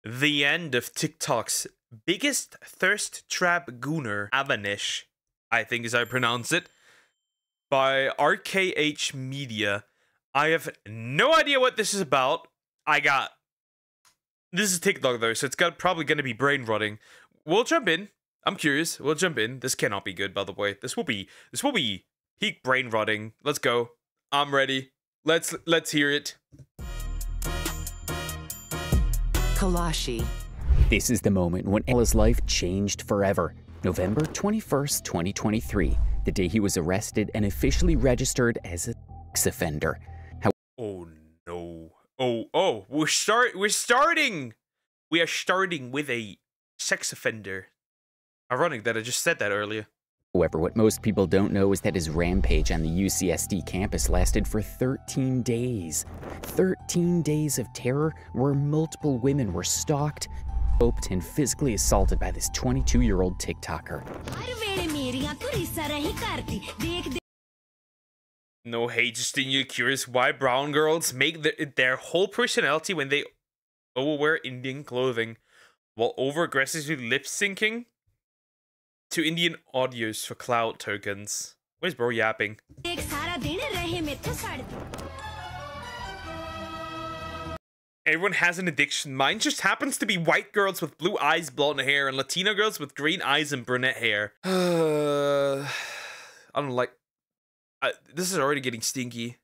The end of TikTok's biggest thirst trap gooner, Avaneesh, I think is how I pronounce it, by RKH Media. I have no idea what this is about. This is TikTok though, so it's probably going to be brain rotting. We'll jump in. I'm curious. We'll jump in. This cannot be good, by the way. This will be peak brain rotting. Let's go. I'm ready. Let's hear it. Kalashi. This is the moment when Ella's life changed forever. November 21st, 2023, the day he was arrested and officially registered as a sex offender. Oh no. Oh, we are starting with a sex offender. Ironic that I just said that earlier. However, what most people don't know is that his rampage on the UCSD campus lasted for 13 days. 13 days of terror where multiple women were stalked, groped, and physically assaulted by this 22-year-old TikToker. No hate, just you're curious why brown girls make their whole personality when they wear Indian clothing while over-aggressively lip-syncing to Indian audios for cloud tokens. Where's bro yapping? Everyone has an addiction. Mine just happens to be white girls with blue eyes, blonde hair, and Latino girls with green eyes and brunette hair. I don't like... this is already getting stinky.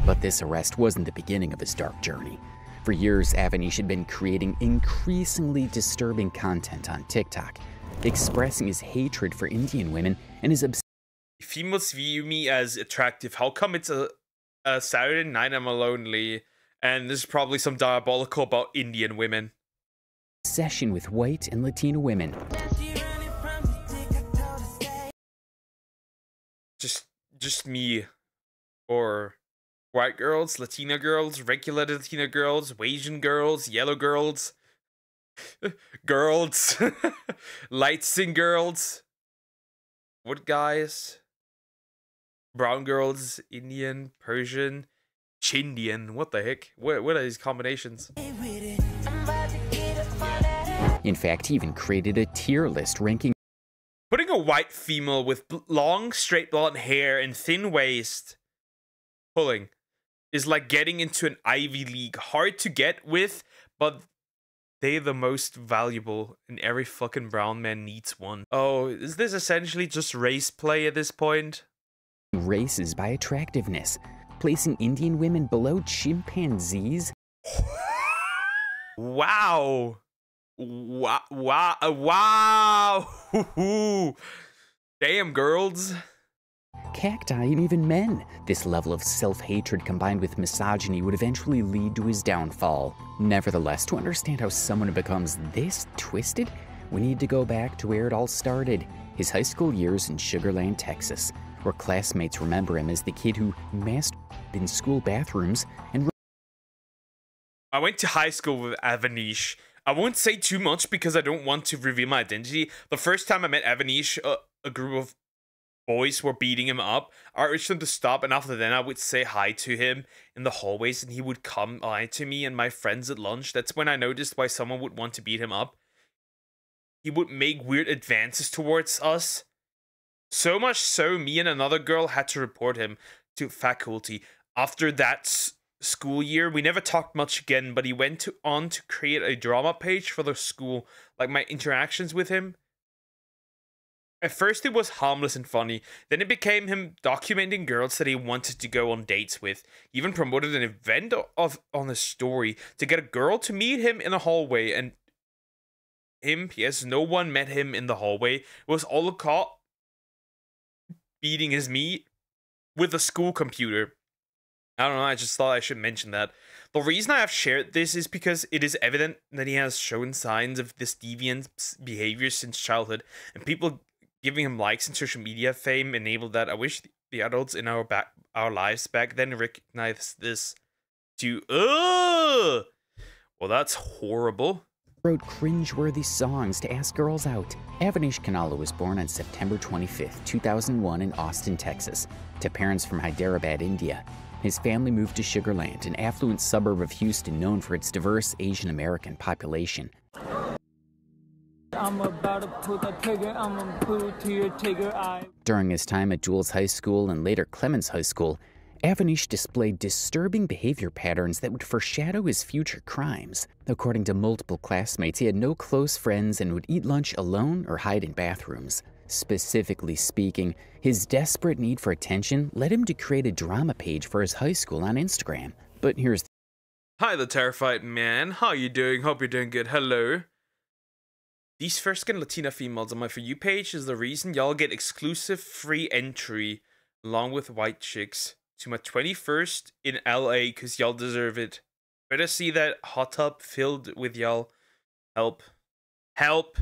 But this arrest wasn't the beginning of his dark journey. For years, Avaneesh had been creating increasingly disturbing content on TikTok, expressing his hatred for Indian women and his obsession. Females view me as attractive. How come it's a Saturday night I'm lonely and there's probably some diabolical about Indian women? Obsession with white and Latino women. Just me, or white girls, Latina girls, regular Latina girls, Asian girls, yellow girls, girls, light skin girls, what guys, brown girls, Indian, Persian, Chindian, what the heck? What are these combinations? In fact, he even created a tier list ranking. Putting a white female with long, straight blonde hair and thin waist pulling is like getting into an Ivy League. Hard to get with, but they're the most valuable, and every fucking brown man needs one. Oh, is this essentially just race play at this point? Races by attractiveness, placing Indian women below chimpanzees. Wow. Wow. Damn, girls. Cacti and even men. This level of self-hatred combined with misogyny would eventually lead to his downfall. Nevertheless, to understand how someone becomes this twisted, we need to go back to where it all started. His high school years in Sugar Land, Texas, where classmates remember him as the kid who masturbated in school bathrooms and... I went to high school with Avaneesh. I won't say too much because I don't want to reveal my identity. The first time I met Avaneesh, a group of boys were beating him up. I urged him to stop, and after then I would say hi to him in the hallways, and he would come hi to me and my friends at lunch. That's when I noticed why someone would want to beat him up. He would make weird advances towards us. So much so, me and another girl had to report him to faculty. After that school year, we never talked much again, but he went on to create a drama page for the school, like my interactions with him. At first it was harmless and funny, then it became him documenting girls that he wanted to go on dates with. He even promoted an event on his story to get a girl to meet him in a hallway, and yes, no one met him in the hallway. It was all a cop beating his meat with a school computer. I don't know, I just thought I should mention that. The reason I have shared this is because it is evident that he has shown signs of this deviant behavior since childhood, and people giving him likes and social media fame enabled that. I wish the adults in our lives back then recognized this too. Well, that's horrible. Wrote cringeworthy songs to ask girls out. Avaneesh Kanala was born on September 25th, 2001 in Austin, Texas, to parents from Hyderabad, India. his family moved to Sugar Land, an affluent suburb of Houston known for its diverse Asian American population. I'm about to pull the trigger, I'm gonna pull to your trigger eye. During his time at Jules High School and later Clemens High School, Avaneesh displayed disturbing behavior patterns that would foreshadow his future crimes. According to multiple classmates, he had no close friends and would eat lunch alone or hide in bathrooms. Specifically speaking, his desperate need for attention led him to create a drama page for his high school on Instagram. But here's the Hi, the terrified man. How you doing? Hope you're doing good. Hello. These fair-skinned Latina females on my For You page is the reason y'all get exclusive free entry, along with white chicks, to my 21st in LA, because y'all deserve it. Better see that hot tub filled with y'all. Help. Help.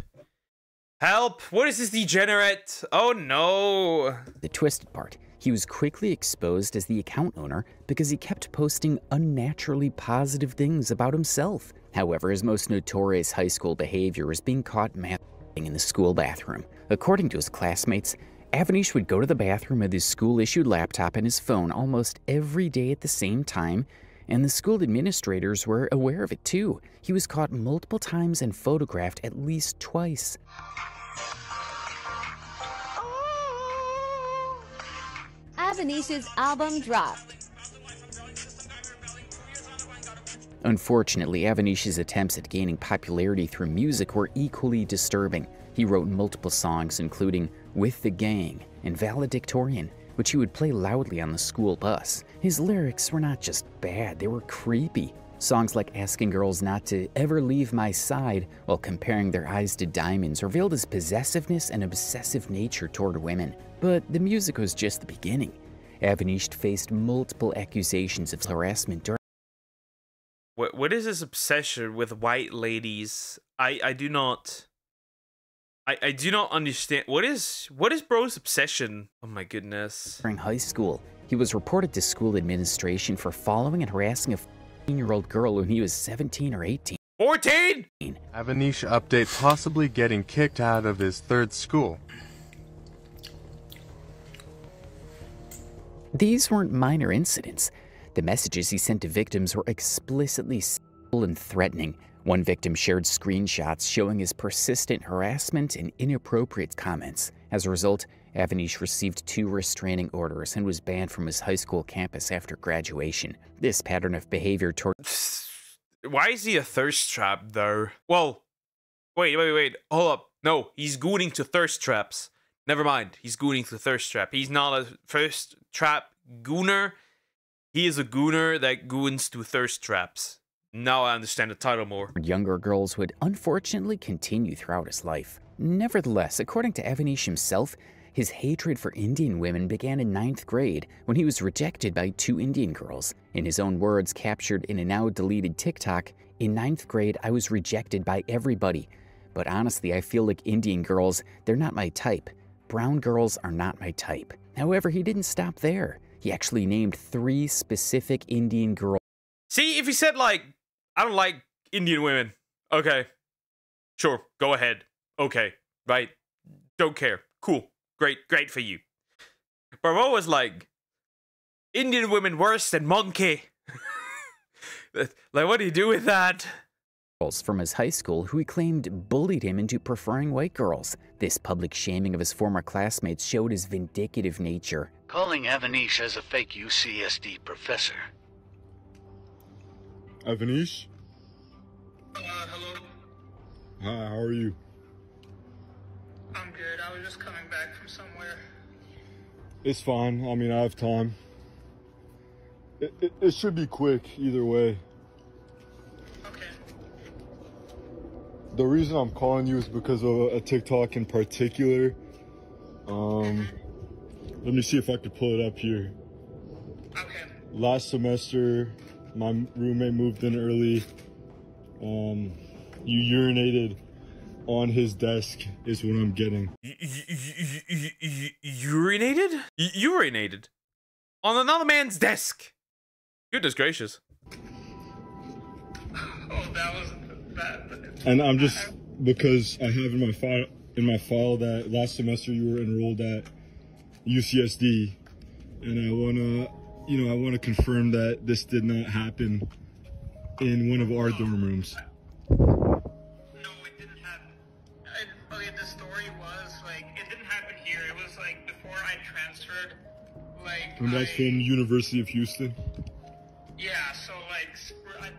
Help! What is this degenerate? Oh no! The twisted part. He was quickly exposed as the account owner because he kept posting unnaturally positive things about himself. However, his most notorious high school behavior was being caught masturbating in the school bathroom. According to his classmates, Avaneesh would go to the bathroom with his school-issued laptop and his phone almost every day at the same time, and the school administrators were aware of it too. He was caught multiple times and photographed at least twice. Avaneesh's album dropped. Unfortunately, Avaneesh's attempts at gaining popularity through music were equally disturbing. He wrote multiple songs including With the Gang and Valedictorian, which he would play loudly on the school bus. His lyrics were not just bad, they were creepy. Songs like asking girls not to ever leave my side while comparing their eyes to diamonds revealed his possessiveness and obsessive nature toward women. But the music was just the beginning. Avaneesh faced multiple accusations of harassment during What is his obsession with white ladies? I do not understand. What is bro's obsession? Oh my goodness. during high school. He was reported to school administration for following and harassing a 14-year-old girl when he was 17 or 18. 14? Avaneesh update possibly getting kicked out of his third school. These weren't minor incidents. The messages he sent to victims were explicitly sexual and threatening. One victim shared screenshots showing his persistent harassment and inappropriate comments. As a result, Avaneesh received 2 restraining orders and was banned from his high school campus after graduation. This pattern of behavior toward Why is he a thirst trap, though? Well, wait. Hold up. No, he's gooning to thirst traps. Never mind. He's gooning to thirst trap. He's not a thirst trap gooner. He is a gooner that goons to thirst traps. Now I understand the title more. younger girls would unfortunately continue throughout his life. Nevertheless, according to Avaneesh himself, his hatred for Indian women began in 9th grade when he was rejected by 2 Indian girls. In his own words, captured in a now deleted TikTok, "In 9th grade, I was rejected by everybody. But honestly, I feel like Indian girls, they're not my type. Brown girls are not my type." However, he didn't stop there. He actually named 3 specific Indian girls. See, if he said, like, I don't like Indian women. Okay. Sure, go ahead. Okay, right. Don't care. Cool. Great for you. But what was like, Indian women worse than monkey? Like, what do you do with that? From his high school who he claimed bullied him into preferring white girls. This public shaming of his former classmates showed his vindictive nature. Calling Avaneesh as a fake UCSD professor. Avaneesh? Hello. Hi, how are you? I'm good. I was just coming back from somewhere. It's fine. I mean, I have time. It should be quick either way. Okay. The reason I'm calling you is because of a TikTok in particular. Let me see if I could pull it up here. Okay. Last semester, my roommate moved in early. You urinated on his desk is what I'm getting. Urinated? Urinated? On another man's desk? Goodness gracious. Oh, that was bad. And I'm just, because I have in my file that last semester you were enrolled at UCSD, and I wanna you know, I want to confirm that this did not happen in one of our dorm rooms. No, it didn't happen. Okay, the story was, like, it didn't happen here. It was, like, before I transferred, like, And that's from University of Houston? Yeah, so, like,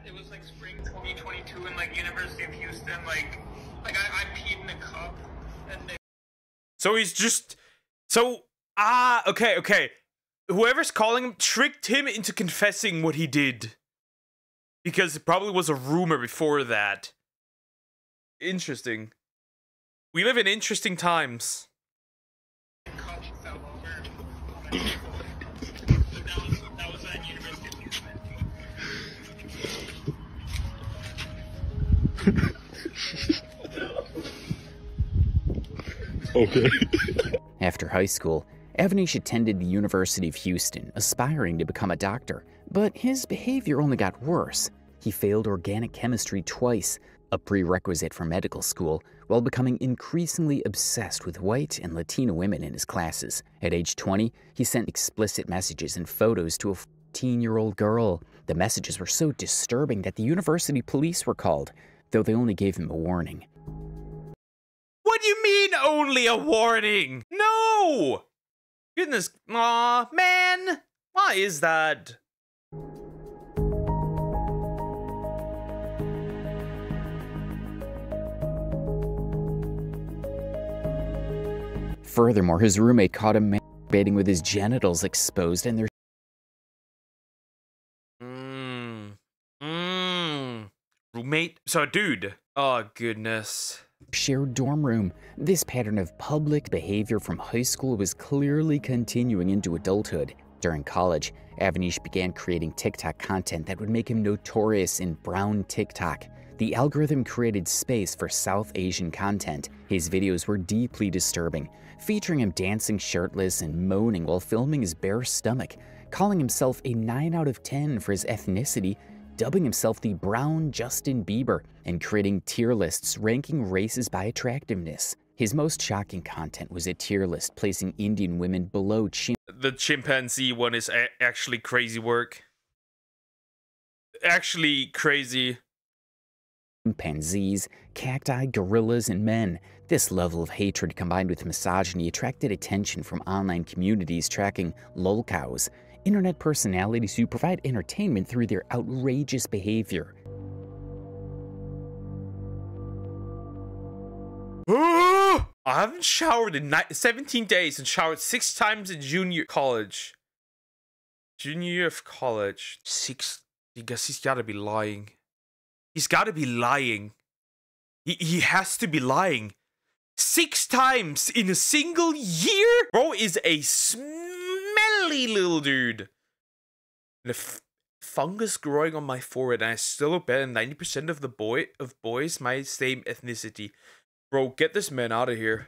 it was, like, spring 2022 in, like, University of Houston. Like I peed in a cup, and they... So he's just... So... okay. Whoever's calling him tricked him into confessing what he did. Because it probably was a rumor before that. Interesting. We live in interesting times. Cup fell over. That was at University of Houston. Okay. After high school, Avaneesh attended the University of Houston, aspiring to become a doctor. But his behavior only got worse. He failed organic chemistry twice, a prerequisite for medical school, while becoming increasingly obsessed with white and Latino women in his classes. At age 20, he sent explicit messages and photos to a 14-year-old girl. The messages were so disturbing that the university police were called, though they only gave him a warning. What do you mean, only a warning? No! Goodness, aw, man! Why is that? Furthermore, his roommate caught him masturbating with his genitals exposed and their Roommate? So, dude. Oh, goodness. shared dorm room. This pattern of public behavior from high school was clearly continuing into adulthood. During college, Avaneesh began creating TikTok content that would make him notorious in brown TikTok. The algorithm created space for South Asian content. His videos were deeply disturbing, featuring him dancing shirtless and moaning while filming his bare stomach, calling himself a 9 out of 10 for his ethnicity, dubbing himself the Brown Justin Bieber, and creating tier lists ranking races by attractiveness. His most shocking content was a tier list placing Indian women below The chimpanzee one is actually crazy work. Actually crazy. chimpanzees, cacti, gorillas, and men. This level of hatred combined with misogyny attracted attention from online communities tracking lolcows, internet personalities who provide entertainment through their outrageous behavior. I haven't showered in 17 days and showered 6 times in junior college. Junior year of college. 6. I guess he's gotta be lying. He's gotta be lying. He has to be lying. 6 times in a single year? Bro is a smelly little dude. And a fungus growing on my forehead, and I still look better than 90% of the boys my same ethnicity. Bro, get this man out of here.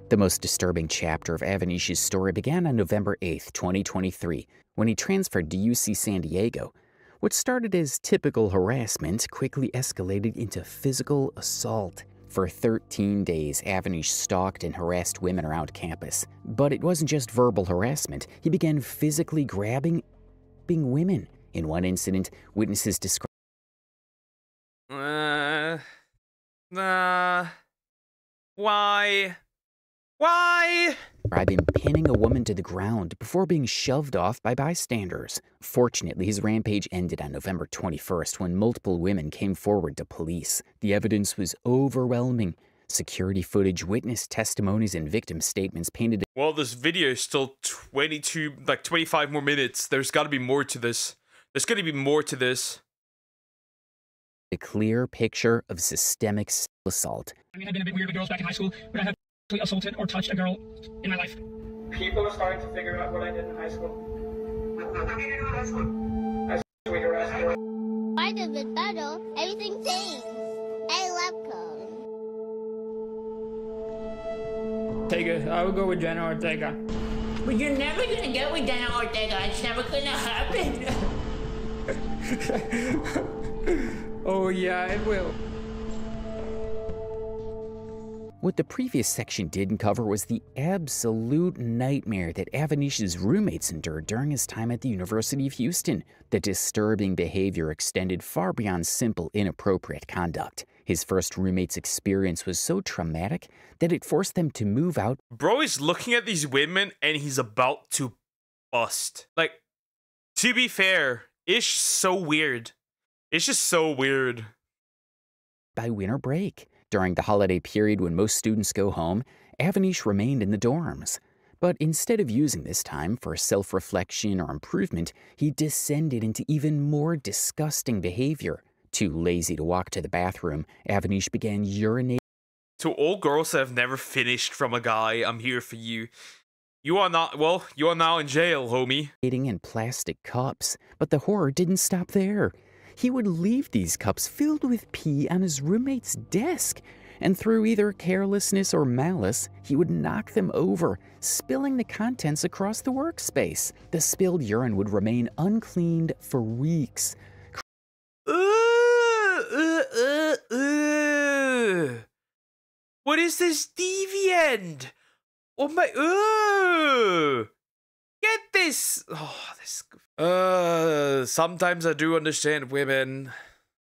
The most disturbing chapter of Avaneesh's story began on November 8th, 2023, when he transferred to UC San Diego. What started as typical harassment quickly escalated into physical assault. For 13 days, Avaneesh stalked and harassed women around campus. But it wasn't just verbal harassment. He began physically grabbing women. In one incident, witnesses described Why? him pinning a woman to the ground before being shoved off by bystanders. Fortunately, his rampage ended on November 21st when multiple women came forward to police. The evidence was overwhelming. Security footage, witness testimonies, and victim statements painted Well, this video is still 25 more minutes. There's gotta be more to this. There's gonna be more to this. a clear picture of systemic assault. I mean, I've been a bit weird with girls back in high school, but I have actually assaulted or touched a girl in my life. People are starting to figure out what I did in high school. What did you do in high school? I sexually harassed girls. Why does it matter? Everything changed. I love code. Ortega. I would go with Jenna Ortega. But you're never gonna get with Jenna Ortega. It's never gonna happen. Oh yeah, it will. What the previous section didn't cover was the absolute nightmare that Avaneesh's roommates endured during his time at the University of Houston. The disturbing behavior extended far beyond simple inappropriate conduct. His first roommate's experience was so traumatic that it forced them to move out. Bro is looking at these women and he's about to bust. Like, to be fair, it's so weird. It's just so weird. By winter break. During the holiday period when most students go home, Avaneesh remained in the dorms. But instead of using this time for self-reflection or improvement, he descended into even more disgusting behavior. Too lazy to walk to the bathroom, Avaneesh began urinating. To all girls that have never finished from a guy, I'm here for you. You are not, well, you are now in jail, homie. In plastic cups, but the horror didn't stop there. He would leave these cups filled with pee on his roommate's desk, and through either carelessness or malice, he would knock them over, spilling the contents across the workspace. The spilled urine would remain uncleaned for weeks. What is this deviant? Oh my, get this. Oh, this. Sometimes I do understand women.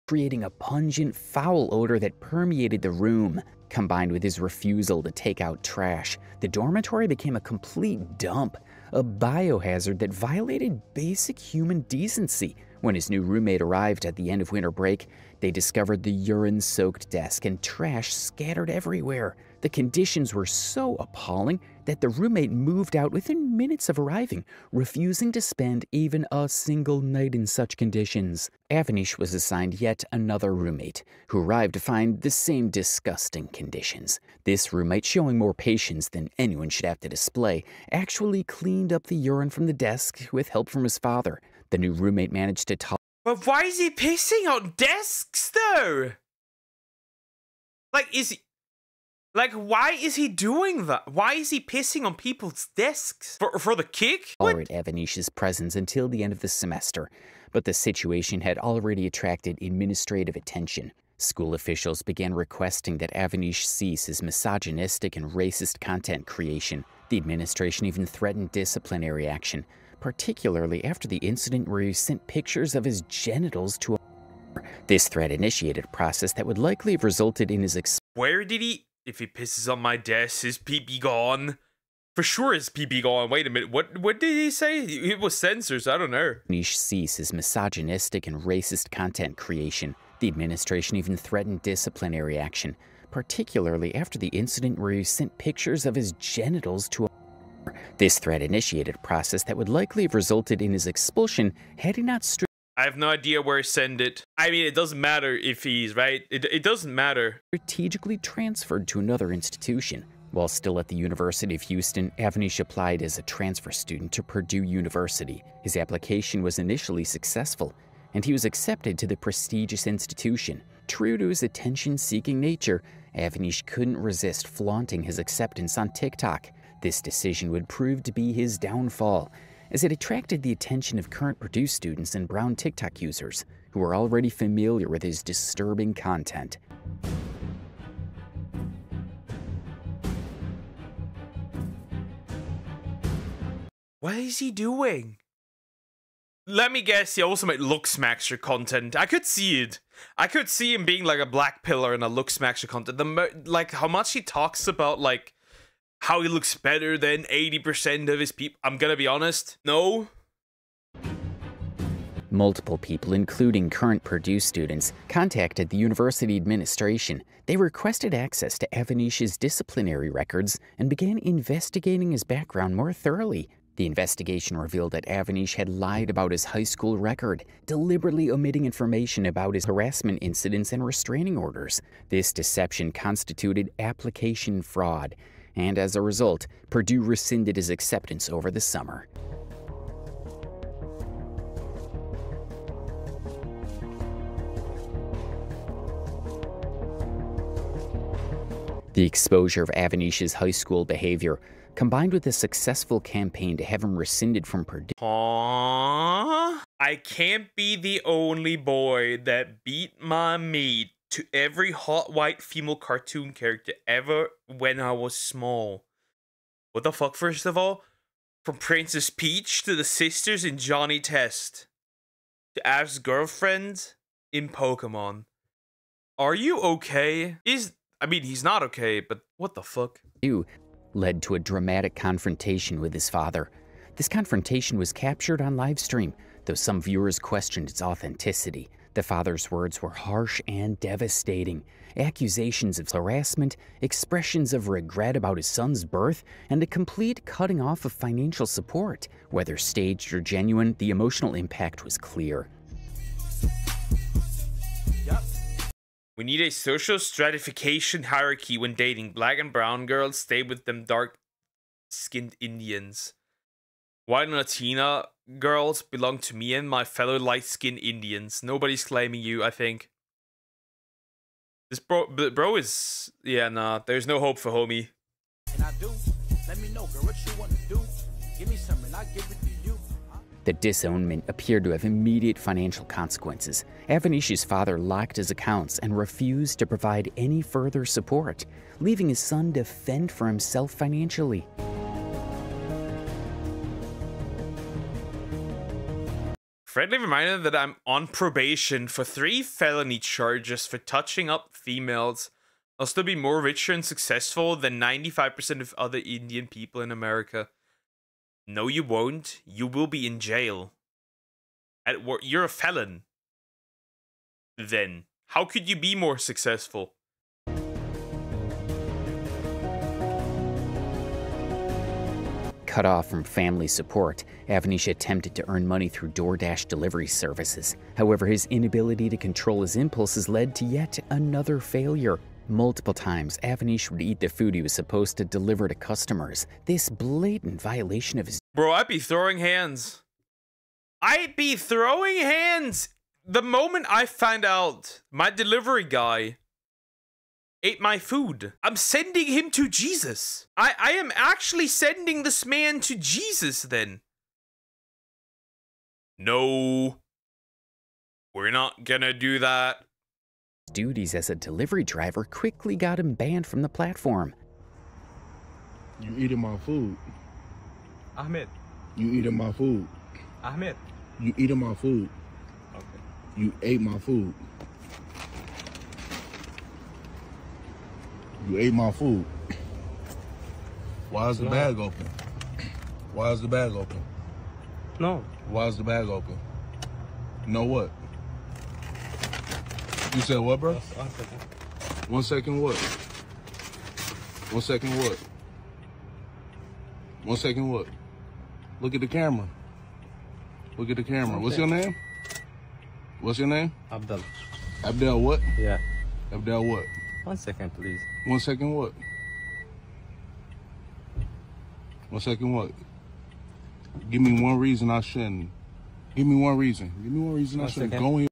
Creating a pungent, foul odor that permeated the room. Combined with his refusal to take out trash, the dormitory became a complete dump, a biohazard that violated basic human decency. When his new roommate arrived at the end of winter break, they discovered the urine-soaked desk and trash scattered everywhere. The conditions were so appalling that the roommate moved out within minutes of arriving, refusing to spend even a single night in such conditions. Avaneesh was assigned yet another roommate, who arrived to find the same disgusting conditions. This roommate, showing more patience than anyone should have to display, actually cleaned up the urine from the desk with help from his father. The new roommate managed to tolerate. But why is he pissing on desks, though? Like, why is he doing that? Why is he pissing on people's desks? For the kick? Tolerate Avaneesh's presence until the end of the semester, but the situation had already attracted administrative attention. School officials began requesting that Avaneesh cease his misogynistic and racist content creation. The administration even threatened disciplinary action, particularly after the incident where he sent pictures of his genitals to a... This threat initiated a process that would likely have resulted in his Where did he... If he pisses on my desk, his pee-pee gone? For sure his pee-pee gone. Wait a minute, what did he say? It was censors, I don't know. Avaneesh cease his misogynistic and racist content creation. The administration even threatened disciplinary action, particularly after the incident where he sent pictures of his genitals to a... This threat initiated a process that would likely have resulted in his expulsion had he not I have no idea where to send it. I mean, it doesn't matter if he's right. It doesn't matter. Strategically transferred to another institution. While still at the University of Houston, Avaneesh applied as a transfer student to Purdue University. His application was initially successful, and he was accepted to the prestigious institution. True to his attention-seeking nature, Avaneesh couldn't resist flaunting his acceptance on TikTok. This decision would prove to be his downfall, as it attracted the attention of current Purdue students and brown TikTok users, who were already familiar with his disturbing content. What is he doing? Let me guess, he also made look smaxer content. I could see it. I could see him being like a black pillar in a look smaxer content. Like how much he talks about like how he looks better than 80% of his people. I'm gonna be honest, no. Multiple people, including current Purdue students, contacted the university administration. They requested access to Avaneesh's disciplinary records and began investigating his background more thoroughly. The investigation revealed that Avaneesh had lied about his high school record, deliberately omitting information about his harassment incidents and restraining orders. This deception constituted application fraud, and as a result, Purdue rescinded his acceptance over the summer. The exposure of Avaneesh's high school behavior, combined with a successful campaign to have him rescinded from Purdue. Aww. I can't be the only boy that beat my meat. to every hot white female cartoon character ever when I was small. What the fuck, first of all? From Princess Peach to the sisters in Johnny Test to Ash's girlfriend in Pokemon. Are you okay? I mean, he's not okay, but what the fuck? Led to a dramatic confrontation with his father. This confrontation was captured on livestream, though some viewers questioned its authenticity. The father's words were harsh and devastating. Accusations of harassment, expressions of regret about his son's birth, and a complete cutting off of financial support. Whether staged or genuine, the emotional impact was clear. We need a social stratification hierarchy when dating. Black and brown girls stay with them dark-skinned Indians. White and Latina girls belong to me and my fellow light-skinned Indians. Nobody's claiming you, I think. This bro is... Yeah, nah. There's no hope for homie. And I do. Let me know, girl, what you want to do. Give me something, I'll give it to you. The disownment appeared to have immediate financial consequences. Avaneesh's father locked his accounts and refused to provide any further support, leaving his son to fend for himself financially. Friendly reminder that I'm on probation for 3 felony charges for touching up females. I'll still be more richer and successful than 95% of other Indian people in America. No, you won't. You will be in jail. You're a felon. Then, how could you be more successful? Cut off from family support, Avaneesh attempted to earn money through DoorDash delivery services. However, his inability to control his impulses led to yet another failure. Multiple times, Avaneesh would eat the food he was supposed to deliver to customers. This blatant violation of his... Bro, I'd be throwing hands. I'd be throwing hands! The moment I find out my delivery guy ate my food, I'm sending him to Jesus. I am actually sending this man to Jesus then. No. We're not gonna do that. Duties as a delivery driver quickly got him banned from the platform. You eating my food. Ahmed. You eating my food. Ahmed. You eating my food. Okay. You ate my food. You ate my food. Why is the bag open? Why is the bag open? No. Why is the bag open? No what? You said what, bro? 1 second. 1 second what? 1 second what? 1 second what? Look at the camera. Look at the camera. What's your name? What's your name? Abdul. Abdel what? Yeah. Abdel what? 1 second, please. 1 second what? 1 second what? Give me one reason I shouldn't. Give me one reason. Give me one reason I shouldn't go in.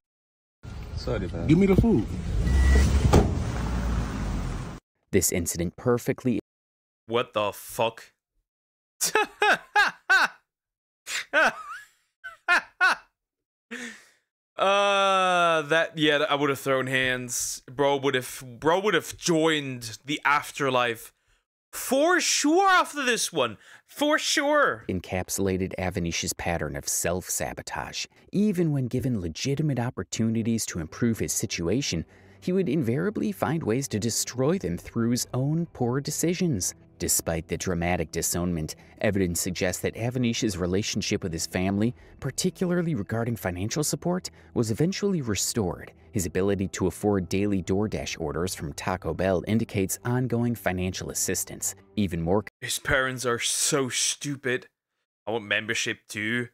Sorry, man. Give me the food. This incident perfectly... What the fuck? Yeah, I would have thrown hands. Bro would have joined the afterlife for sure after this one. For sure. Encapsulated Avaneesh's pattern of self-sabotage. Even when given legitimate opportunities to improve his situation, he would invariably find ways to destroy them through his own poor decisions. Despite the dramatic disownment, evidence suggests that Avaneesh's relationship with his family, particularly regarding financial support, was eventually restored. His ability to afford daily DoorDash orders from Taco Bell indicates ongoing financial assistance. Even more... His parents are so stupid. I want membership too.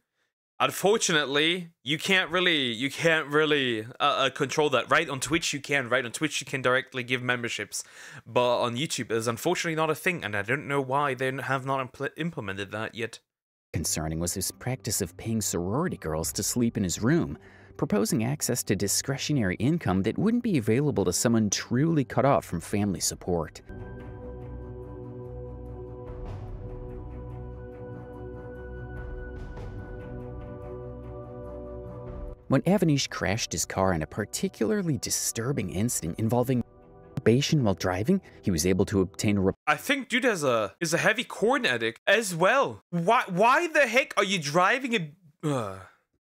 Unfortunately, you can't really control that. Right on Twitch, you can. Right on Twitch, you can directly give memberships. But on YouTube, it's unfortunately not a thing, and I don't know why they have not implemented that yet. Concerning was his practice of paying sorority girls to sleep in his room, proposing access to discretionary income that wouldn't be available to someone truly cut off from family support. When Avaneesh crashed his car in a particularly disturbing incident involving masturbation while driving, he was able to obtain a I think dude is a heavy corn addict as well. Why the heck are you driving a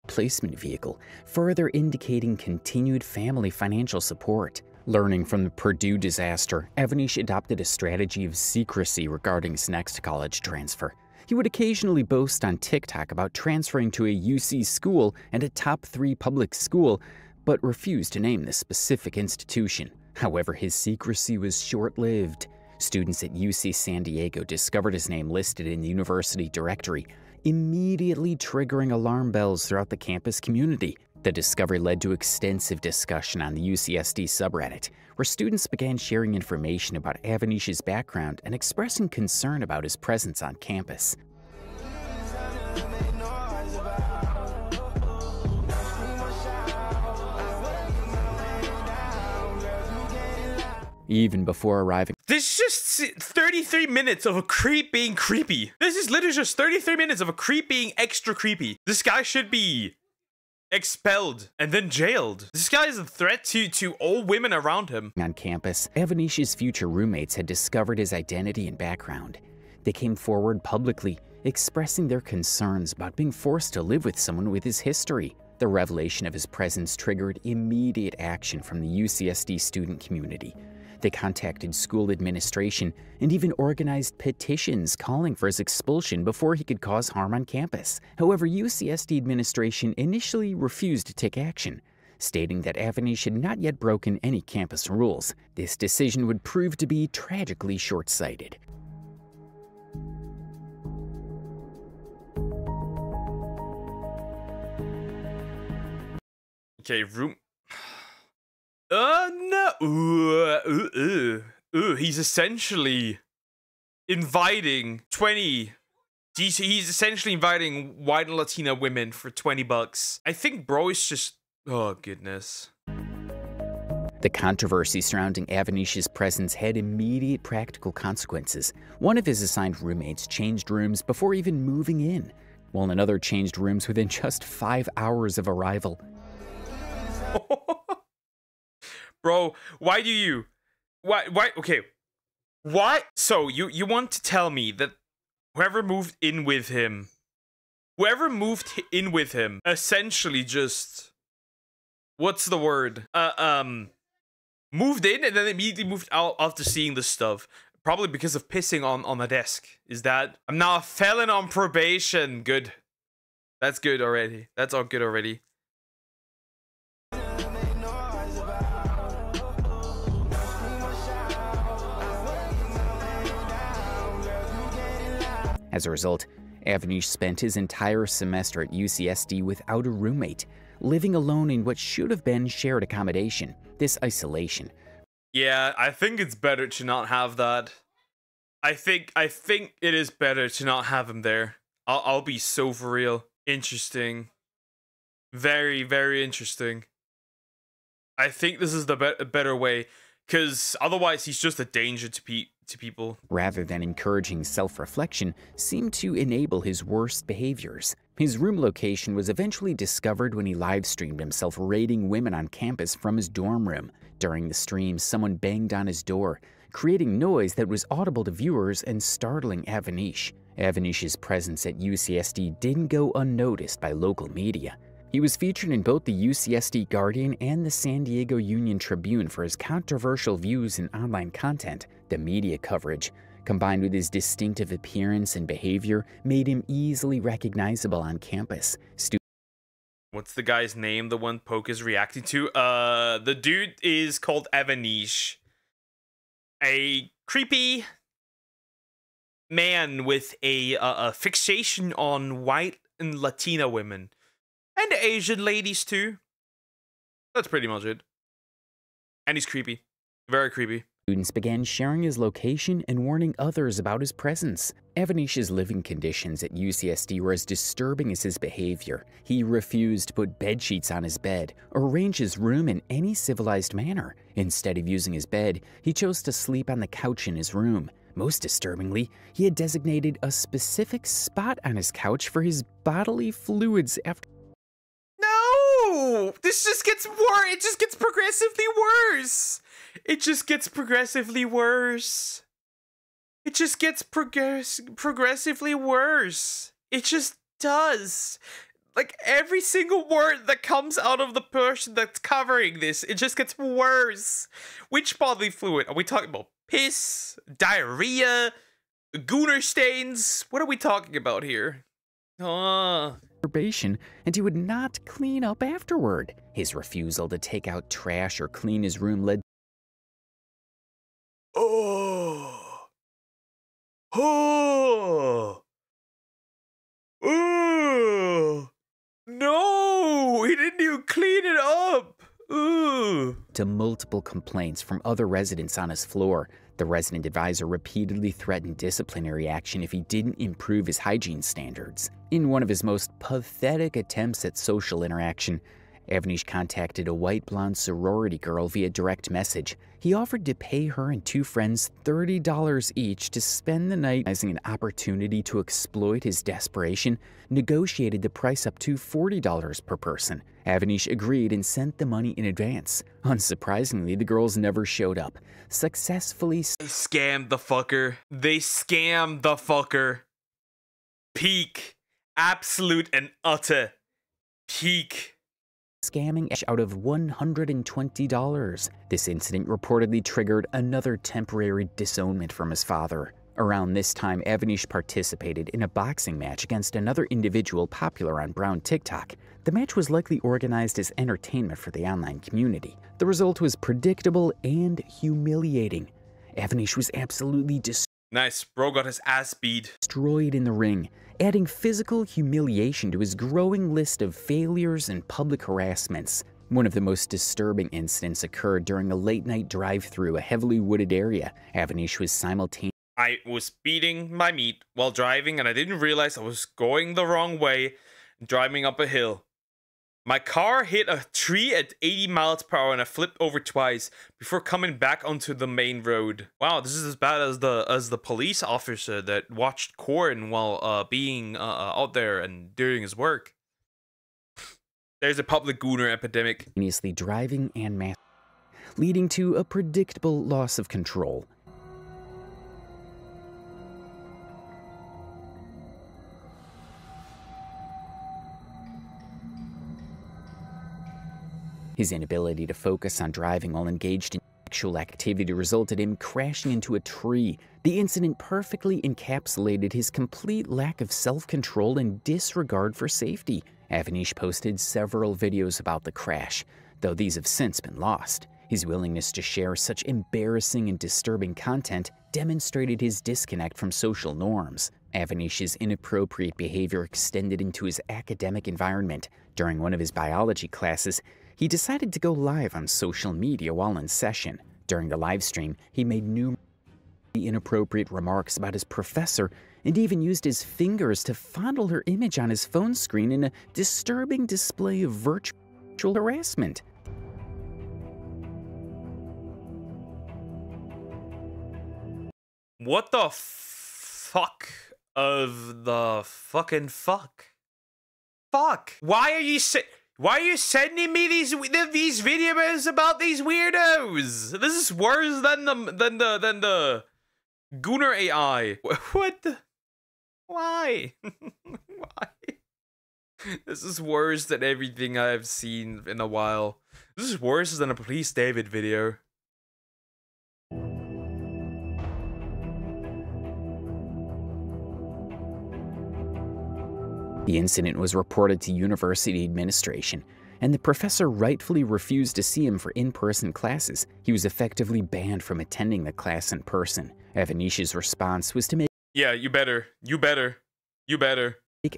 replacement vehicle, further indicating continued family financial support. Learning from the Purdue disaster, Avaneesh adopted a strategy of secrecy regarding his next college transfer. He would occasionally boast on TikTok about transferring to a UC school and a top 3 public school, but refused to name the specific institution. However, his secrecy was short-lived. Students at UC San Diego discovered his name listed in the university directory, immediately triggering alarm bells throughout the campus community. The discovery led to extensive discussion on the UCSD subreddit, where students began sharing information about Avaneesh's background and expressing concern about his presence on campus. Even before arriving. This is just 33 minutes of a creep being creepy. This is literally just 33 minutes of a creep being extra creepy. This guy should be expelled and then jailed. This guy is a threat to all women around him. On campus, Avaneesh's future roommates had discovered his identity and background. They came forward publicly, expressing their concerns about being forced to live with someone with his history. The revelation of his presence triggered immediate action from the UCSD student community. They contacted school administration and even organized petitions calling for his expulsion before he could cause harm on campus. However, UCSD administration initially refused to take action, stating that Avaneesh had not yet broken any campus rules. This decision would prove to be tragically short-sighted. Okay, room. No. He's essentially inviting 20. He's essentially inviting white and Latina women for $20. I think bro is just. Oh, goodness. The controversy surrounding Avaneesh's presence had immediate practical consequences. One of his assigned roommates changed rooms before even moving in, while another changed rooms within just 5 hours of arrival. Bro, why do you? Why? Okay. Why? So you want to tell me that whoever moved in with him, essentially just, what's the word? Moved in and then immediately moved out after seeing this stuff. Probably because of pissing on the desk. Is that? I'm now a felon on probation. Good. That's good already. That's all good already. As a result, Avaneesh spent his entire semester at UCSD without a roommate, living alone in what should have been shared accommodation. This isolation. Yeah, I think it's better to not have that. I think it is better to not have him there. I'll be so for real. Interesting. Very, very interesting. I think this is the better way, because otherwise he's just a danger to people. Rather than encouraging self-reflection, seemed to enable his worst behaviors. His room location was eventually discovered when he live-streamed himself raiding women on campus from his dorm room. During the stream, someone banged on his door, creating noise that was audible to viewers and startling Avaneesh. Avaneesh's presence at UCSD didn't go unnoticed by local media. He was featured in both the UCSD Guardian and the San Diego Union Tribune for his controversial views and online content. The media coverage, combined with his distinctive appearance and behavior, made him easily recognizable on campus. What's the guy's name? The one Poke is reacting to? The dude is called Avaneesh. A creepy man with a fixation on white and Latina women. And Asian ladies too. That's pretty much it. And he's creepy. Very creepy. Students began sharing his location and warning others about his presence. Avaneesh's living conditions at UCSD were as disturbing as his behavior. He refused to put bedsheets on his bed or arrange his room in any civilized manner. Instead of using his bed, he chose to sleep on the couch in his room. Most disturbingly, he had designated a specific spot on his couch for his bodily fluids after. No! This just gets worse. It just gets progressively worse. It just gets progressively worse. It just gets progressively worse. It just does. Like, every single word that comes out of the person that's covering this, it just gets worse. Which bodily fluid? Are we talking about piss, diarrhea, gooner stains? What are we talking about here? Probation, and he would not clean up afterward. His refusal to take out trash or clean his room led No, he didn't even clean it up. to multiple complaints from other residents on his floor. The resident advisor repeatedly threatened disciplinary action if he didn't improve his hygiene standards. In one of his most pathetic attempts at social interaction, Avaneesh contacted a white blonde sorority girl via direct message. He offered to pay her and two friends $30 each to spend the night. As an opportunity to exploit his desperation, negotiated the price up to $40 per person. Avaneesh agreed and sent the money in advance. Unsurprisingly, the girls never showed up, successfully They scammed the fucker. They scammed the fucker. Peak. Absolute and utter peak. scamming out of $120. This incident reportedly triggered another temporary disownment from his father. Around this time, Avaneesh participated in a boxing match against another individual popular on Brown TikTok. The match was likely organized as entertainment for the online community. The result was predictable and humiliating. Avaneesh was absolutely Nice, bro got his ass beat. destroyed in the ring, adding physical humiliation to his growing list of failures and public harassments. One of the most disturbing incidents occurred during a late-night drive-through a heavily wooded area. Avaneesh was simultaneously I was beating my meat while driving and I didn't realize I was going the wrong way, driving up a hill. My car hit a tree at 80 miles per hour and I flipped over twice before coming back onto the main road. Wow, this is as bad as the police officer that watched Corn while being out there and doing his work. There's a public gooner epidemic. driving and leading to a predictable loss of control. His inability to focus on driving while engaged in sexual activity resulted in him crashing into a tree. The incident perfectly encapsulated his complete lack of self-control and disregard for safety. Avaneesh posted several videos about the crash, though these have since been lost. His willingness to share such embarrassing and disturbing content demonstrated his disconnect from social norms. Avaneesh's inappropriate behavior extended into his academic environment. During one of his biology classes, he decided to go live on social media while in session. During the live stream, he made numerous inappropriate remarks about his professor and even used his fingers to fondle her image on his phone screen in a disturbing display of virtual harassment. What the fuck of the fucking fuck? Fuck. Why are you sending me these videos about these weirdos? This is worse than the Gooner AI. What the? Why? Why? This is worse than everything I've seen in a while. This is worse than a Police David video. The incident was reported to university administration, and the professor rightfully refused to see him for in-person classes. He was effectively banned from attending the class in person. Avaneesh's response was to make You better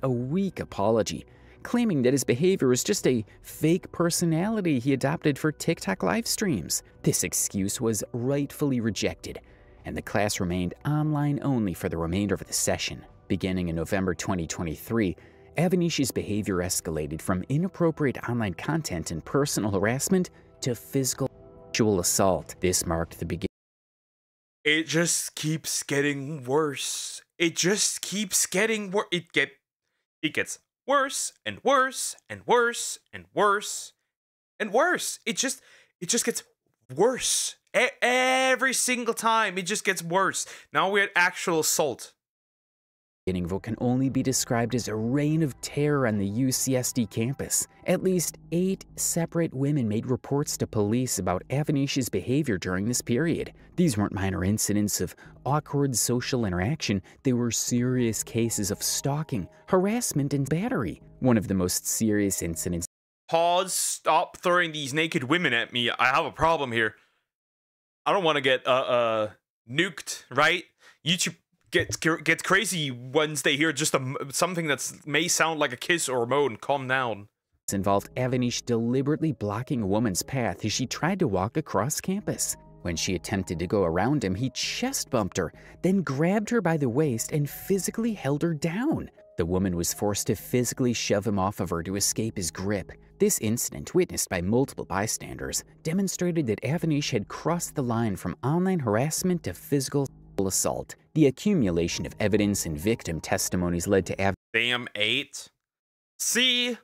a weak apology, claiming that his behavior was just a fake personality he adopted for TikTok live streams. This excuse was rightfully rejected, and the class remained online only for the remainder of the session. Beginning in November 2023, Avaneesh's behavior escalated from inappropriate online content and personal harassment to physical sexual assault. This marked the beginning. It just keeps getting worse. It just keeps getting worse. It gets worse and worse and worse and worse and worse. It just gets worse. Every single time, it just gets worse. Now we're at actual assault. What can only be described as a reign of terror on the UCSD campus. At least 8 separate women made reports to police about Avaneesh's behavior during this period. These weren't minor incidents of awkward social interaction, they were serious cases of stalking, harassment, and battery. One of the most serious incidents. Pause, stop throwing these naked women at me. I have a problem here. I don't want to get nuked, right? YouTube gets crazy once they hear just something that may sound like a kiss or a moan. Calm down. This involved Avaneesh deliberately blocking a woman's path as she tried to walk across campus. When she attempted to go around him, he chest bumped her, then grabbed her by the waist and physically held her down. The woman was forced to physically shove him off of her to escape his grip. This incident, witnessed by multiple bystanders, demonstrated that Avaneesh had crossed the line from online harassment to physical assault. The accumulation of evidence and victim testimonies led to Damn 8. See,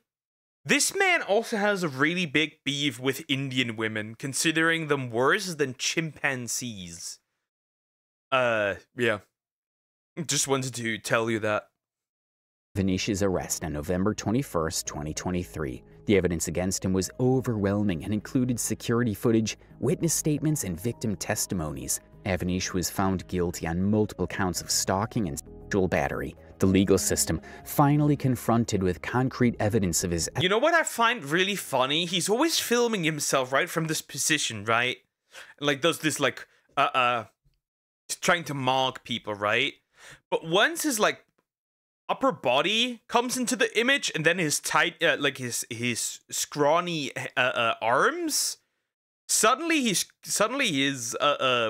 this man also has a really big beef with Indian women, considering them worse than chimpanzees. Yeah. Just wanted to tell you that. Avaneesh's arrest on November 21st, 2023. The evidence against him was overwhelming and included security footage, witness statements, and victim testimonies. Avaneesh was found guilty on multiple counts of stalking and sexual battery. The legal system finally confronted with concrete evidence of his... You know what I find really funny? He's always filming himself, right, from this position, right? Like, does this, like, trying to mock people, right? But once his, like, upper body comes into the image, and then his tight, like, his scrawny arms... Suddenly he is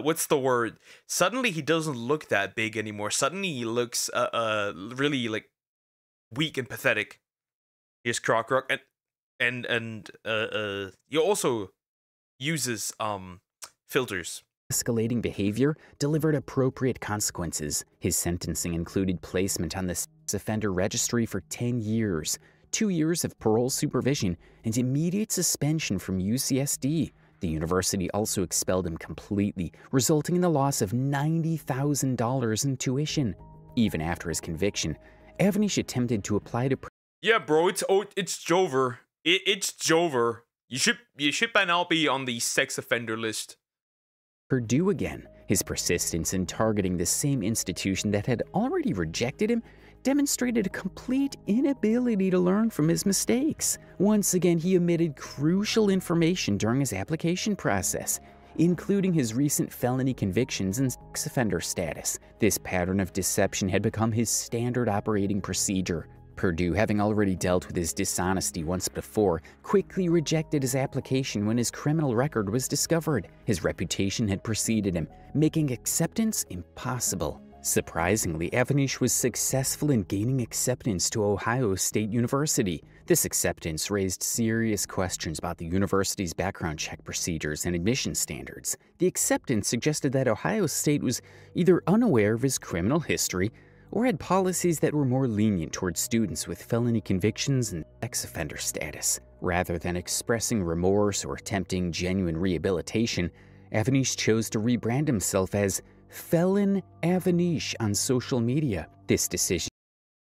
what's the word? Suddenly he doesn't look that big anymore. Suddenly he looks really like weak and pathetic. Here's Croc and he also uses filters. Escalating behavior delivered appropriate consequences. His sentencing included placement on the sex offender registry for 10 years, 2 years of parole supervision, and immediate suspension from UCSD. The university also expelled him completely, resulting in the loss of $90,000 in tuition. Even after his conviction, Avaneesh attempted to apply to... Yeah, bro, it's Jover. It's Jover. You should by now be on the sex offender list. Purdue again. His persistence in targeting the same institution that had already rejected him demonstrated a complete inability to learn from his mistakes. Once again, he omitted crucial information during his application process, including his recent felony convictions and sex offender status. This pattern of deception had become his standard operating procedure. Purdue, having already dealt with his dishonesty once before, quickly rejected his application when his criminal record was discovered. His reputation had preceded him, making acceptance impossible. Surprisingly, Avaneesh was successful in gaining acceptance to Ohio State University. This acceptance raised serious questions about the university's background check procedures and admission standards. The acceptance suggested that Ohio State was either unaware of his criminal history or had policies that were more lenient towards students with felony convictions and sex offender status. Rather than expressing remorse or attempting genuine rehabilitation, Avaneesh chose to rebrand himself as Felon Avaneesh on social media. This decision...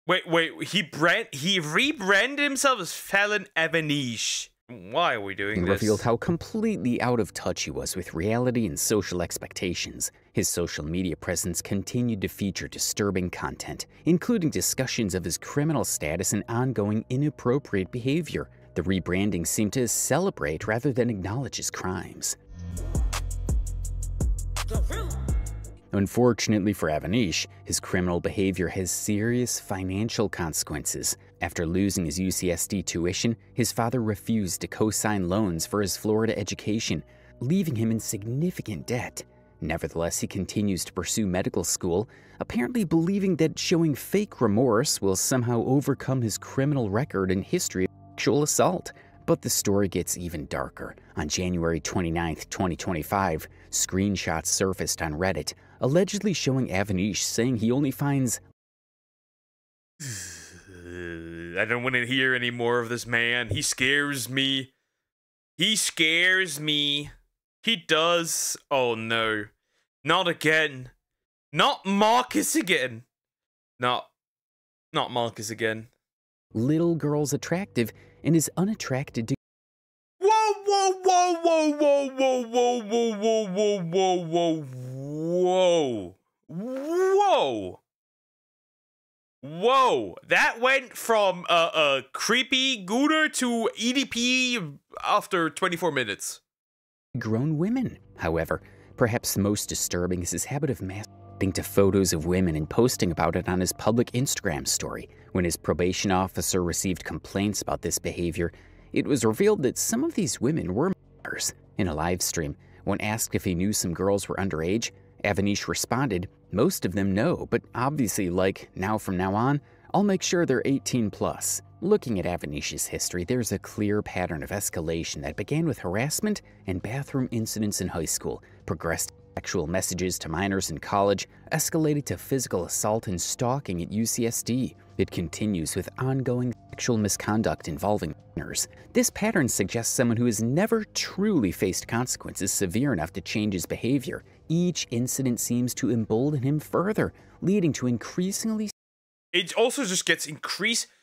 Wait, he rebranded himself as Felon Avaneesh. Why are we doing this? Revealed how completely out of touch he was with reality and social expectations. His social media presence continued to feature disturbing content, including discussions of his criminal status and ongoing inappropriate behavior. The rebranding seemed to celebrate rather than acknowledge his crimes. Unfortunately for Avaneesh, his criminal behavior has serious financial consequences. After losing his UCSD tuition, his father refused to co-sign loans for his Florida education, leaving him in significant debt. Nevertheless, he continues to pursue medical school, apparently believing that showing fake remorse will somehow overcome his criminal record and history of sexual assault. But the story gets even darker. On January 29, 2025, screenshots surfaced on Reddit, allegedly showing Avaneesh saying he only finds... I don't want to hear any more of this man. He scares me. He scares me. He does. Oh no. Not again. Not Marcus again. Not Marcus again. Little girls attractive and is unattracted to. Whoa, whoa, whoa, whoa, whoa, whoa, whoa, whoa, whoa, whoa, whoa, whoa, whoa, whoa. That went from creepy gooner to EDP after 24 minutes. Grown women. However, perhaps the most disturbing is his habit of masturbating to photos of women and posting about it on his public Instagram story. When his probation officer received complaints about this behavior, it was revealed that some of these women were minors. In a live stream, when asked if he knew some girls were underage, Avaneesh responded, "Most of them no, but obviously, like, now from now on, I'll make sure they're 18 plus." Looking at Avaneesh's history, there's a clear pattern of escalation that began with harassment and bathroom incidents in high school, progressed to sexual messages to minors in college, escalated to physical assault and stalking at UCSD. It continues with ongoing sexual misconduct involving minors. This pattern suggests someone who has never truly faced consequences severe enough to change his behavior. Each incident seems to embolden him further, leading to increasingly... It also just gets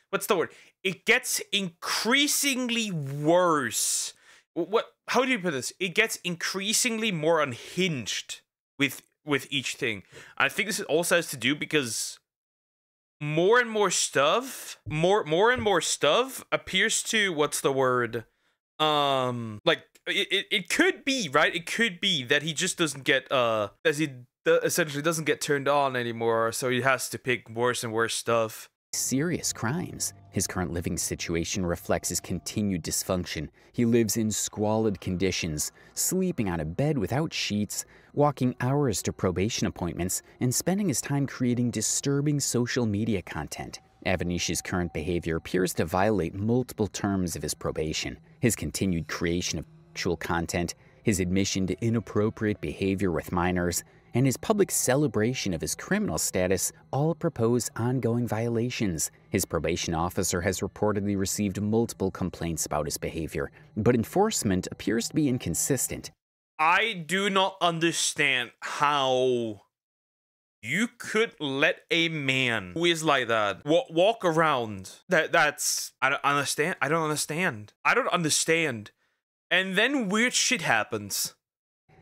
what's the word? It gets increasingly worse. How do you put this? It gets increasingly more unhinged with each thing. I think this also has to do because more and more stuff appears to, what's the word? Like it could be, right? It could be that he just doesn't get essentially doesn't get turned on anymore, so he has to pick worse and worse stuff. Serious crimes. His current living situation reflects his continued dysfunction. He lives in squalid conditions, sleeping on a bed without sheets, walking hours to probation appointments, and spending his time creating disturbing social media content. Avaneesh's current behavior appears to violate multiple terms of his probation. His continued creation of sexual content, his admission to inappropriate behavior with minors, and his public celebration of his criminal status all propose ongoing violations. His probation officer has reportedly received multiple complaints about his behavior, but enforcement appears to be inconsistent. I do not understand how you could let a man who is like that walk around. That's I don't understand. I don't understand. And then weird shit happens.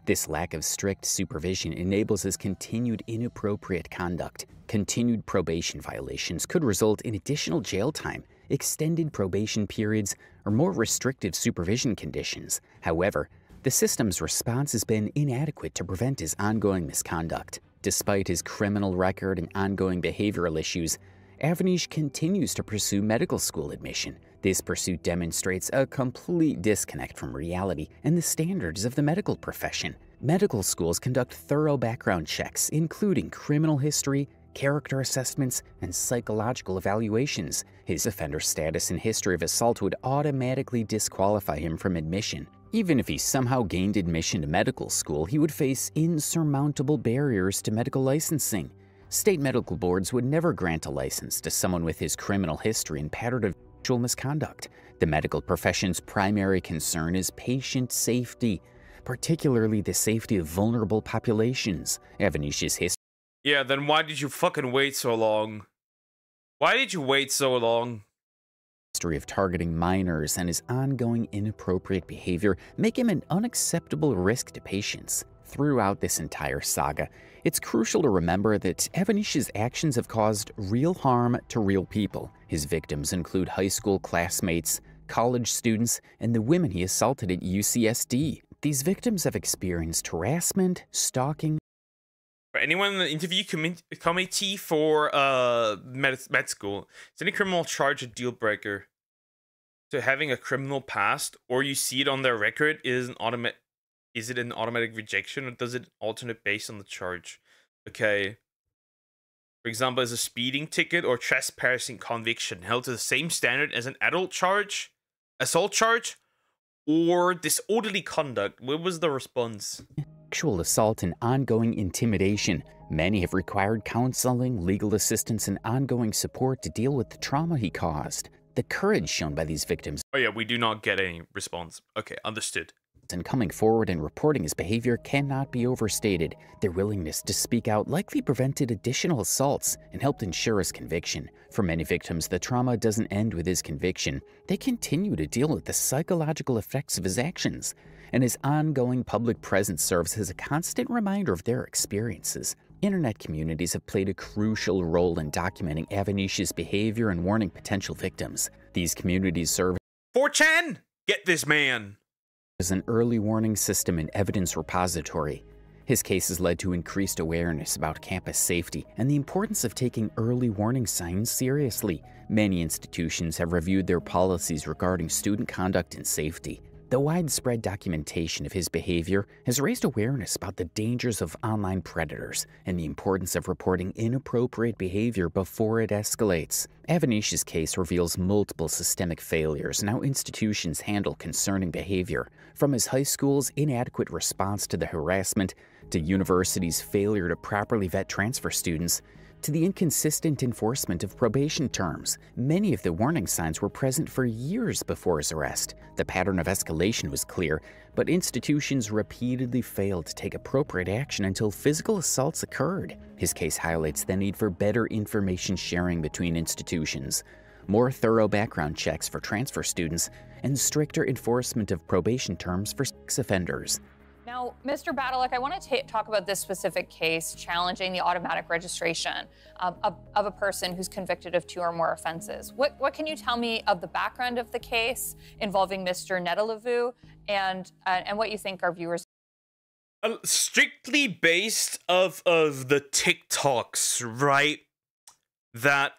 This lack of strict supervision enables his continued inappropriate conduct. Continued probation violations could result in additional jail time, extended probation periods, or more restrictive supervision conditions. However, the system's response has been inadequate to prevent his ongoing misconduct. Despite his criminal record and ongoing behavioral issues, Avaneesh continues to pursue medical school admission. This pursuit demonstrates a complete disconnect from reality and the standards of the medical profession. Medical schools conduct thorough background checks, including criminal history, character assessments, and psychological evaluations. His offender status and history of assault would automatically disqualify him from admission. Even if he somehow gained admission to medical school, he would face insurmountable barriers to medical licensing. State medical boards would never grant a license to someone with his criminal history and pattern of sexual misconduct. The medical profession's primary concern is patient safety, particularly the safety of vulnerable populations. Avaneesh's history. Yeah, then why did you fucking wait so long? Why did you wait so long? History of targeting minors and his ongoing inappropriate behavior make him an unacceptable risk to patients. Throughout this entire saga, it's crucial to remember that Avaneesh's actions have caused real harm to real people. His victims include high school classmates, college students, and the women he assaulted at UCSD. These victims have experienced harassment, stalking. For anyone in the interview committee for med school, is any criminal charge a deal breaker? So having a criminal past, or you see it on their record, is it an automatic rejection, or does it alternate based on the charge? Okay. For example, is a speeding ticket or trespassing conviction held to the same standard as an adult charge, assault charge, or disorderly conduct? What was the response? Sexual assault and ongoing intimidation. Many have required counseling, legal assistance, and ongoing support to deal with the trauma he caused. The courage shown by these victims Oh yeah, we do not get any response. Okay, understood. and coming forward and reporting his behavior cannot be overstated. Their willingness to speak out likely prevented additional assaults and helped ensure his conviction. For many victims, the trauma doesn't end with his conviction. They continue to deal with the psychological effects of his actions, and his ongoing public presence serves as a constant reminder of their experiences. Internet communities have played a crucial role in documenting Avaneesh's behavior and warning potential victims. These communities serve 4chan! Get this man! as an early warning system and evidence repository. His case has led to increased awareness about campus safety and the importance of taking early warning signs seriously. Many institutions have reviewed their policies regarding student conduct and safety. The widespread documentation of his behavior has raised awareness about the dangers of online predators and the importance of reporting inappropriate behavior before it escalates. Avaneesh's case reveals multiple systemic failures in how institutions handle concerning behavior, from his high school's inadequate response to the harassment, to universities' failure to properly vet transfer students, to the inconsistent enforcement of probation terms. Many of the warning signs were present for years before his arrest. The pattern of escalation was clear, but institutions repeatedly failed to take appropriate action until physical assaults occurred. His case highlights the need for better information sharing between institutions, more thorough background checks for transfer students, and stricter enforcement of probation terms for sex offenders. Now, Mr. Badalek, I want to talk about this specific case challenging the automatic registration of a person who's convicted of 2 or more offenses. What can you tell me of the background of the case involving Mr. Netalavu and what you think our viewers? Strictly based of the TikToks, right? That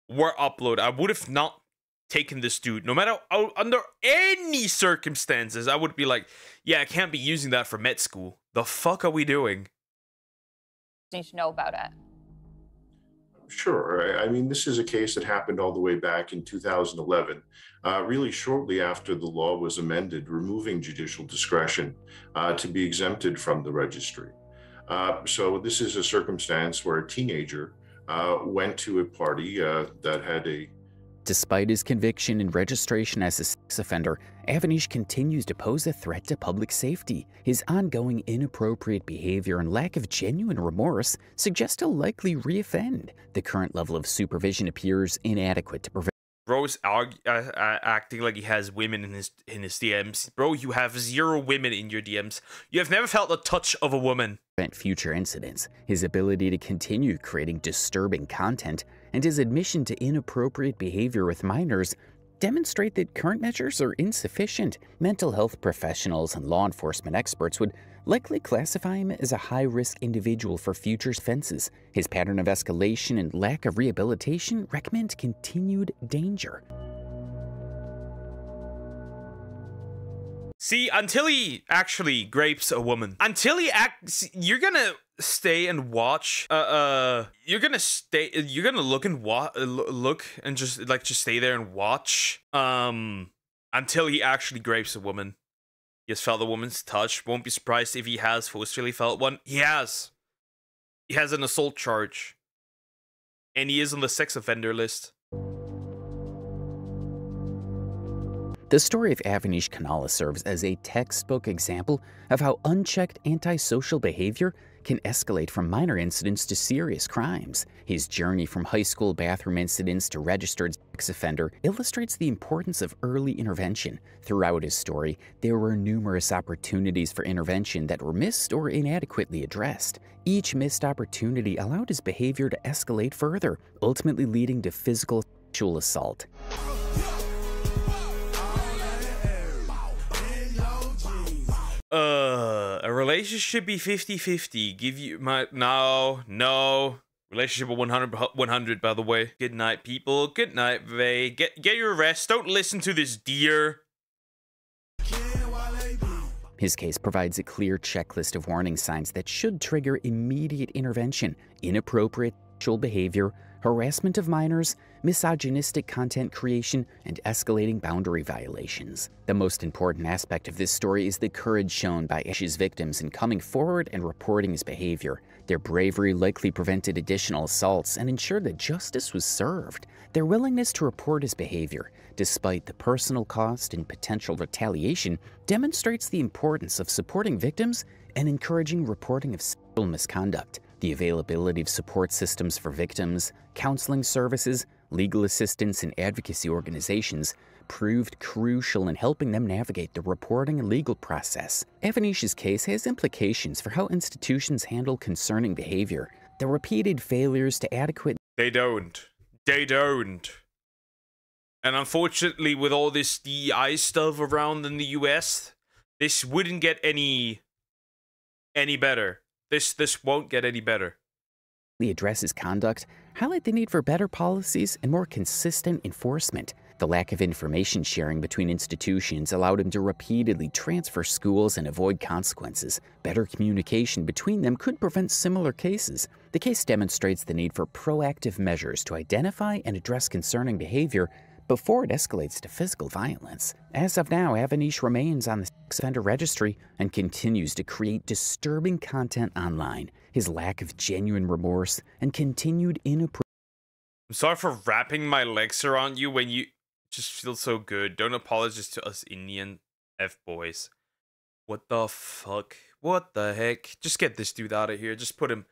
were uploaded. I would have not taken this dude, no matter under any circumstances. I would be like, yeah, I can't be using that for med school. The fuck are we doing? Need to know about it. Sure. I mean, this is a case that happened all the way back in 2011, really shortly after the law was amended, removing judicial discretion to be exempted from the registry. So this is a circumstance where a teenager went to a party that had a... Despite his conviction and registration as a sex offender, Avaneesh continues to pose a threat to public safety. His ongoing inappropriate behavior and lack of genuine remorse suggest he'll likely reoffend. The current level of supervision appears inadequate to prevent... Bro's acting like he has women in his DMs. Bro, you have 0 women in your DMs. You have never felt the touch of a woman. Future incidents. His ability to continue creating disturbing content and his admission to inappropriate behavior with minors demonstrate that current measures are insufficient. Mental health professionals and law enforcement experts would likely classify him as a high-risk individual for future offenses. His pattern of escalation and lack of rehabilitation recommend continued danger. See, until he actually grapes a woman, until he you're gonna stay and watch. You're gonna look and just stay there and watch. Until he actually grapes a woman. He has felt a woman's touch. Won't be surprised if he has forcefully felt one. He has. He has an assault charge, and he is on the sex offender list. The story of Avaneesh Kanala serves as a textbook example of how unchecked antisocial behavior can escalate from minor incidents to serious crimes. His journey from high school bathroom incidents to registered sex offender illustrates the importance of early intervention. Throughout his story, there were numerous opportunities for intervention that were missed or inadequately addressed. Each missed opportunity allowed his behavior to escalate further, ultimately leading to physical sexual assault. A relationship should be 50-50. Give you my... No. Relationship of 100, by the way. Good night, people. Good night, Vay. Get your rest. Don't listen to this deer. His case provides a clear checklist of warning signs that should trigger immediate intervention: inappropriate sexual behavior, harassment of minors, misogynistic content creation, and escalating boundary violations. The most important aspect of this story is the courage shown by Avaneesh's victims in coming forward and reporting his behavior. Their bravery likely prevented additional assaults and ensured that justice was served. Their willingness to report his behavior, despite the personal cost and potential retaliation, demonstrates the importance of supporting victims and encouraging reporting of sexual misconduct. The availability of support systems for victims, counseling services, legal assistance, and advocacy organizations proved crucial in helping them navigate the reporting and legal process. Avaneesh's case has implications for how institutions handle concerning behavior. The repeated failures to adequately... They don't. And unfortunately, with all this DEI stuff around in the US, this wouldn't get any better. This won't get any better. addresses conduct, highlight the need for better policies and more consistent enforcement. The lack of information sharing between institutions allowed him to repeatedly transfer schools and avoid consequences. Better communication between them could prevent similar cases. The case demonstrates the need for proactive measures to identify and address concerning behavior before it escalates to physical violence. As of now, Avaneesh remains on the sex offender registry and continues to create disturbing content online. His lack of genuine remorse and continued inappropriate... I'm sorry for wrapping my legs around you when you just feel so good. Don't apologize to us Indian F-boys. What the fuck? What the heck? Just get this dude out of here. Just put him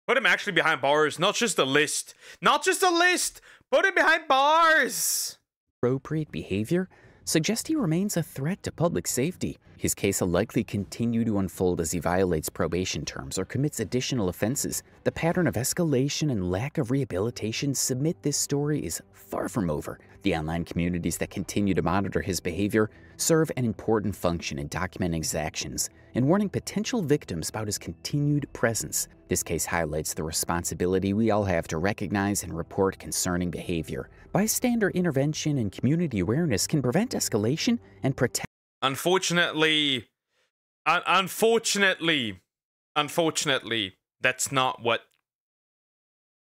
actually behind bars. Not just a list. Not just a list! Put him behind bars! Appropriate behavior suggests he remains a threat to public safety. His case will likely continue to unfold as he violates probation terms or commits additional offenses. The pattern of escalation and lack of rehabilitation submit this story is far from over. The online communities that continue to monitor his behavior serve an important function in documenting his actions and warning potential victims about his continued presence. This case highlights the responsibility we all have to recognize and report concerning behavior. Bystander intervention and community awareness can prevent escalation and protect... Unfortunately, that's not what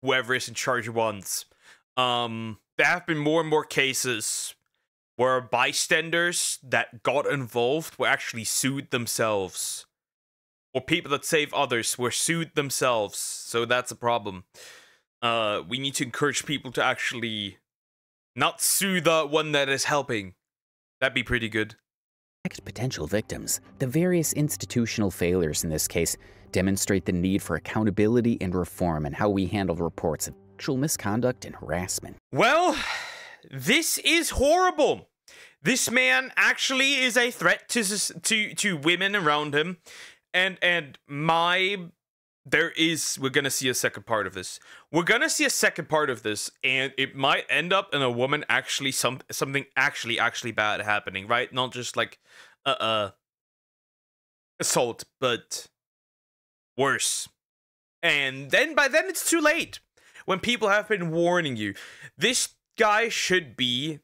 whoever is in charge wants. There have been more and more cases where bystanders that got involved were actually sued themselves. Or people that save others were sued themselves. So that's a problem. We need to encourage people to actually not sue the one that is helping. That'd be pretty good. Potential victims. The various institutional failures in this case demonstrate the need for accountability and reform in how we handle reports of sexual misconduct and harassment. Well, this is horrible. This man actually is a threat to women around him, and we're gonna see a second part of this. We're gonna see a second part of this, and it might end up in a woman actually something actually bad happening, right? Not just like assault, but worse. And then by then it's too late. When people have been warning you, this guy should be...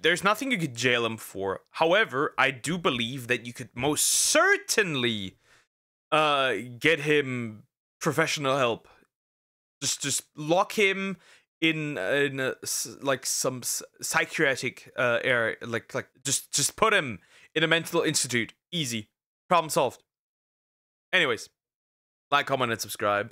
There's nothing you could jail him for. However, I do believe that you could most certainly get him professional help. Just lock him in like some psychiatric area. Like just put him in a mental institute. Easy. Problem solved. Anyways, like, comment, and subscribe.